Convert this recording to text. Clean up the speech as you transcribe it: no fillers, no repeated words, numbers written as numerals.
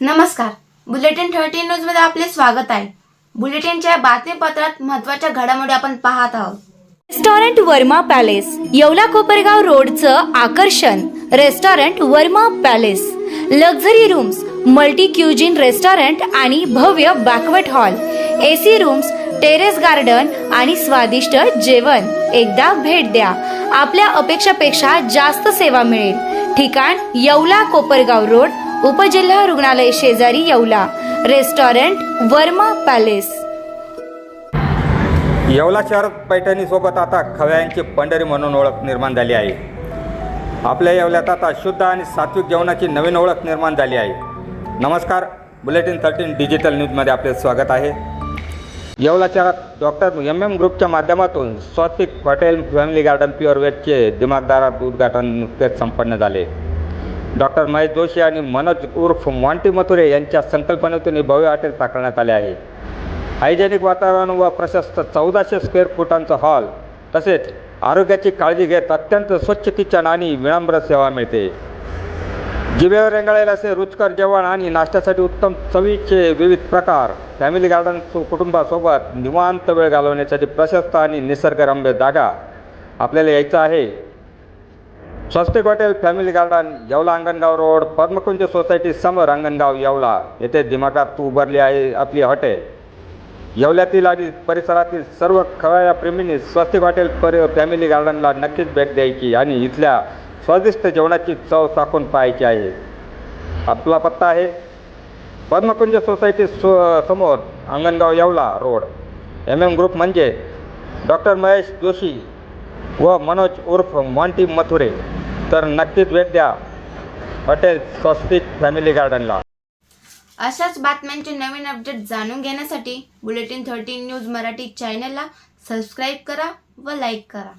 नमस्कार, bulletin 13 news मध्ये आपले स्वागत आहे। बुलेटिनच्या बातमीपत्रात महत्त्वाच्या घडामोडी आपण पाहत आहोत। रेस्टॉरंट वर्मा पॅलेस, येवला कोपरगाव रोडचं आकर्षण। Restaurant Verma palace, luxury rooms, multi cuisine restaurant आणि भव्य banquet hall, AC rooms, terrace garden आणि स्वादिष्ट जेवण। एकदा भेट द्या, आपल्या अपेक्षापेक्षा जास्त सेवा मिळेल। ठिकाण येवला कोपरगाव रोड, उपजिल्हा रुग्णालय शेजारी येवला। Restaurant Verma palace. येवला शहरात पैठणीसोबत आता खव्यांची पंढरी म्हणून ओळख निर्माण झाली आहे। आपल्या येवल्यात आता शुद्ध आणि सात्विक जेवणाची नवीन ओळख निर्माण झाली आहे। नमस्कार, बुलेटिन 13 डिजिटल न्यूजमध्ये आपले स्वागत आहे। येवला शहरात डॉक्टर MM ग्रुपच्या माध्यमातून सात्विक हॉटेल फॅमिली गार्डन प्युअर वेजचे दिमागदारात उद्घाटन नुकतेच संपन्न झाले। डॉक्टर महेश जोशी आणि मनोज उर्फ मॉन्टी मथुरे यांच्या संकल्पनेतून हे भव्य हॉटेल साकारण्यात आले आहे। हायजेनिक वातावरण व प्रशस्त 1400 स्क्वेअर फुटांचा हॉल तसेच आरोग्याची काळजी घेत अत्यंत स्वच्छ किचन आणि विनम्र सेवा मिळते। जिभेवर रेंगाळेल असे रुचकर जेवण आणि नाश्त्यासाठी उत्तम चवीचे विविध प्रकार। फॅमिली गार्डन कुटुंबासोबत निवांत वेळ घालवण्यासाठी प्रशस्त आणि निसर्गरम्य जागा आपल्याला यायचं आहे। Swastik hotel family garden, Yeola Angangaon road, Padmakunj society समोर अंगणगाव येवला येथे दिमागात उभारली आहे आपली हॉटेल। येवल्यातील आणि परिसरातील सर्व खवय्या प्रेमींनी स्वस्तिक हॉटेल फॅमिली गार्डनला नक्कीच भेट द्यायची आणि इथल्या स्वादिष्ट जेवणाची चव चाखून पाहायची आहे। आपला पत्ता आहे पद्मकुंज सोसायटी समोर Angangaon Yeola road. MM group म्हणजे डॉक्टर महेश जोशी व मनोज उर्फ मॉन्टी मथुरे। तर नक्कीच भेट द्या हॉटेल स्वस्तिक फॅमिली गार्डनला। अशाच बातम्यांचे नवीन अपडेट जाणून घेण्यासाठी बुलेटिन 13 न्यूज मराठी चॅनलला सबस्क्राईब करा व लाईक करा।